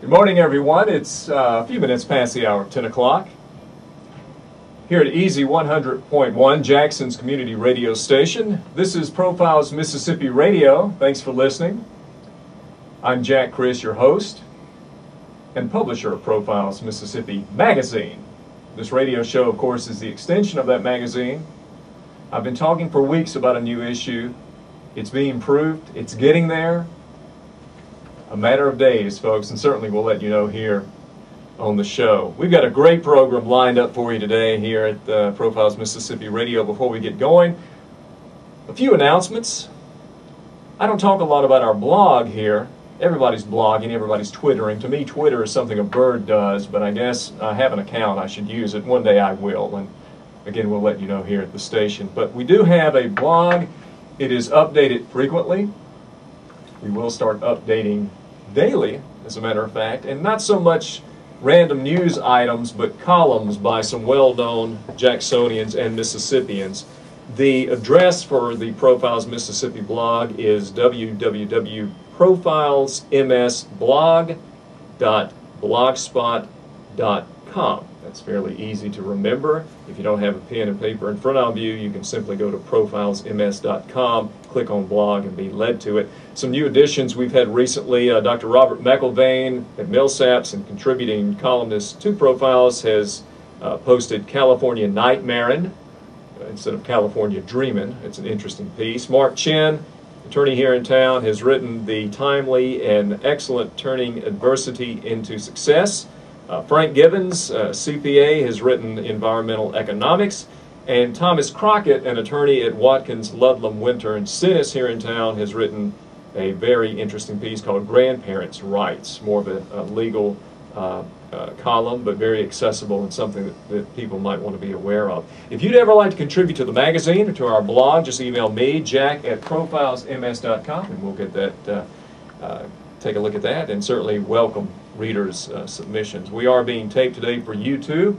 Good morning, everyone. It's a few minutes past the hour of 10 o'clock. Here at Easy 100.1, Jackson's community radio station. This is Profiles Mississippi Radio. Thanks for listening. I'm Jack Chris, your host and publisher of Profiles Mississippi magazine. This radio show, of course, is the extension of that magazine. I've been talking for weeks about a new issue. It's being proved. It's getting there. A matter of days, folks, and certainly we'll let you know here on the show. We've got a great program lined up for you today here at Profiles Mississippi Radio. Before we get going, a few announcements. I don't talk a lot about our blog here. Everybody's blogging, everybody's twittering. To me, Twitter is something a bird does, but I guess I have an account. I should use it. One day I will, and again, we'll let you know here at the station. But we do have a blog. It is updated frequently. We will start updating daily, as a matter of fact, and not so much random news items, but columns by some well-known Jacksonians and Mississippians. The address for the Profiles Mississippi blog is www.profilesmsblog.blogspot.com. That's fairly easy to remember. If you don't have a pen and paper in front of you, you can simply go to profilesms.com, click on blog, and be led to it. Some new additions we've had recently. Dr. Robert McIlvain at Millsaps and contributing columnist to Profiles has posted California Nightmarin' instead of California Dreamin'. It's an interesting piece. Mark Chen, attorney here in town, has written the timely and excellent Turning Adversity into Success. Frank Gibbons, CPA, has written Environmental Economics, and Thomas Crockett, an attorney at Watkins, Ludlam, Winter, and Sinnis here in town, has written a very interesting piece called Grandparents' Rights, more of a legal column, but very accessible and something that people might want to be aware of. If you'd ever like to contribute to the magazine or to our blog, just email me, jack@profilesms.com, and we'll get that, take a look at that, and certainly welcome readers' submissions. We are being taped today for YouTube,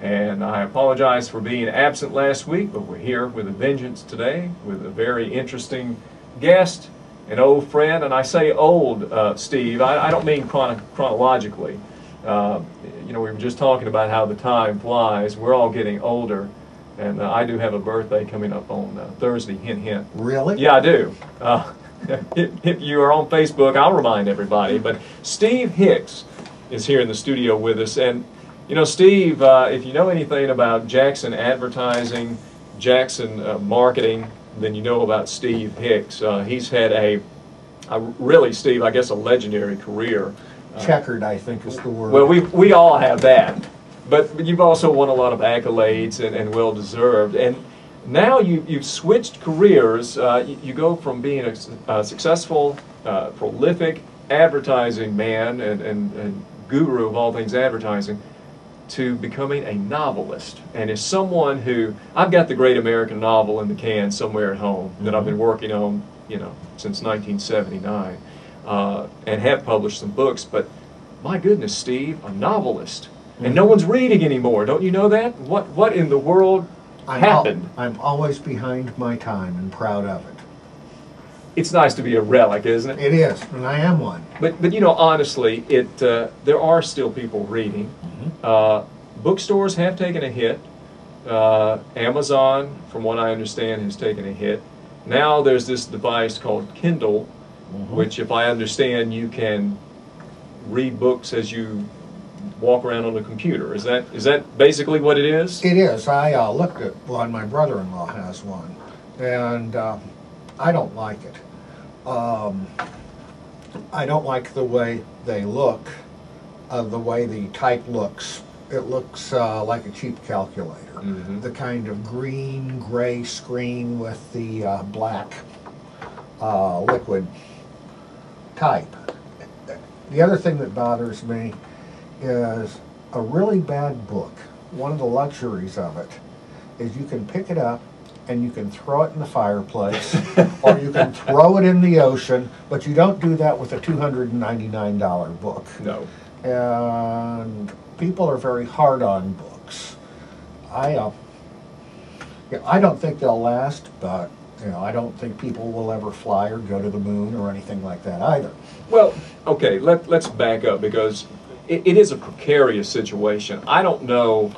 and I apologize for being absent last week, but we're here with a vengeance today with a very interesting guest, an old friend, and I say old, Steve, I don't mean chronologically. You know, we were just talking about how the time flies. We're all getting older, and I do have a birthday coming up on Thursday, hint, hint. Really? Yeah, I do. If you are on Facebook, I'll remind everybody. But Steve Hicks is here in the studio with us. And, you know, Steve, if you know anything about Jackson advertising, Jackson marketing, then you know about Steve Hicks. He's had a really, Steve, I guess a legendary career. Checkered, I think is the word. Well, we all have that. But you've also won a lot of accolades and well-deserved. And now you've switched careers. You go from being a successful, prolific advertising man and guru of all things advertising to becoming a novelist. And as someone who, I've got the great American novel in the can somewhere at home that I've been working on, you know, since 1979, and have published some books. But my goodness, Steve, a novelist. And no one's reading anymore. Don't you know that? What in the world happened? I'm always behind my time and proud of it. It's nice to be a relic, isn't it? It is, and I am one. But you know, honestly, there are still people reading. Bookstores have taken a hit. Amazon, from what I understand, has taken a hit. Now there's this device called Kindle, which, if I understand, you can read books as you walk around on a computer. Is that basically what it is? It is. I looked at one. My brother-in-law has one, and I don't like it. I don't like the way they look, the way the type looks. It looks like a cheap calculator. The kind of green-gray screen with the black liquid type. The other thing that bothers me is a really bad book. One of the luxuries of it is you can pick it up and you can throw it in the fireplace or you can throw it in the ocean, but you don't do that with a $299 book. No. And people are very hard on books. I don't think they'll last, but You know, I don't think people will ever fly or go to the moon or anything like that either. Well, okay, let's back up, because it is a precarious situation. I don't know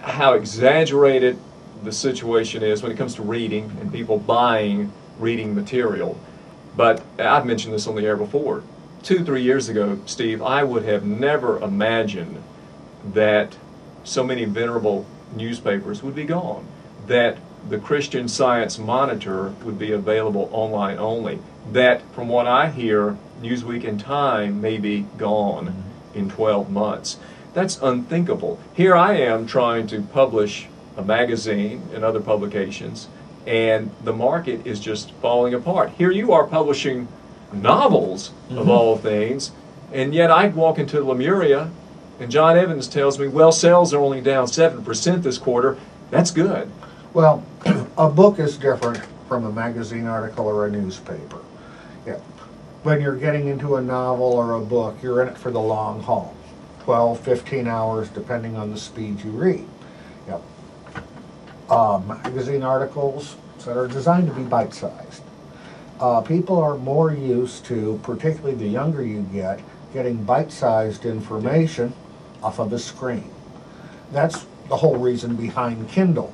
how exaggerated the situation is when it comes to reading and people buying reading material. But I've mentioned this on the air before. 2-3 years ago, Steve, I would have never imagined that so many venerable newspapers would be gone, that the Christian Science Monitor would be available online only, that from what I hear, Newsweek and Time may be gone in 12 months. That's unthinkable. Here I am trying to publish a magazine and other publications, and the market is just falling apart. Here you are publishing novels, of all things, and yet I walk into Lemuria and John Evans tells me, well, sales are only down 7% this quarter. That's good. Well, a book is different from a magazine article or a newspaper. Yeah. When you're getting into a novel or a book, you're in it for the long haul. 12, 15 hours, depending on the speed you read. Yep. Magazine articles that are designed to be bite-sized. People are more used to, particularly the younger you get, getting bite-sized information off of a screen. That's the whole reason behind Kindle,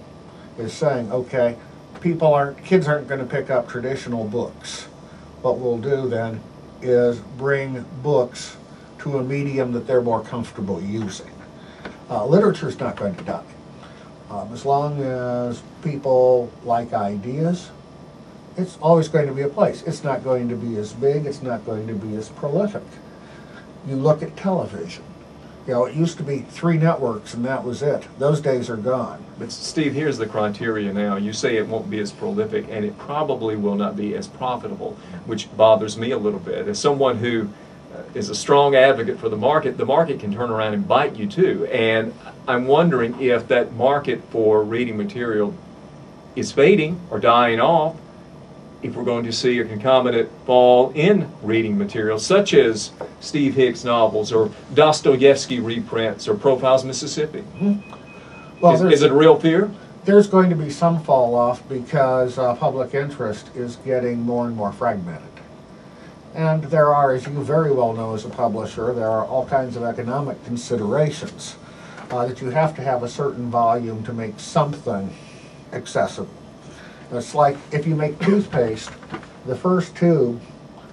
is saying, okay, kids aren't going to pick up traditional books. What we'll do then is bring books to a medium that they're more comfortable using. Literature's not going to die. As long as people like ideas, it's always going to be a place. It's not going to be as big, it's not going to be as prolific. You look at television. You know, it used to be 3 networks and that was it. Those days are gone. But Steve, here's the criteria now. You say it won't be as prolific, and it probably will not be as profitable, which bothers me a little bit. As someone who is a strong advocate for the market can turn around and bite you too. And I'm wondering if that market for reading material is fading or dying off, if we're going to see a concomitant fall in reading material, such as Steve Hicks novels or Dostoevsky reprints or Profiles Mississippi. Well, is it a real fear? There's going to be some fall off because public interest is getting more and more fragmented. And there are, as you very well know as a publisher, there are all kinds of economic considerations that you have to have a certain volume to make something accessible. It's like if you make toothpaste, the first tube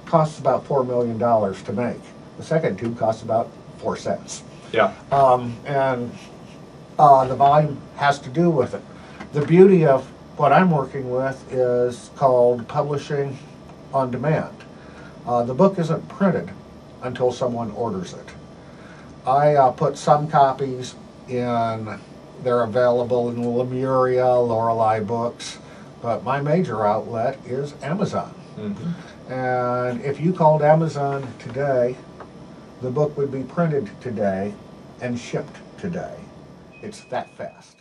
costs about $4 million to make. The second tube costs about 4 cents. Yeah. And the volume has to do with it. The beauty of what I'm working with is called publishing on demand. The book isn't printed until someone orders it. I put some copies in, they're available in Lemuria, Lorelei Books, but my major outlet is Amazon. And if you called Amazon today, the book would be printed today and shipped today. It's that fast.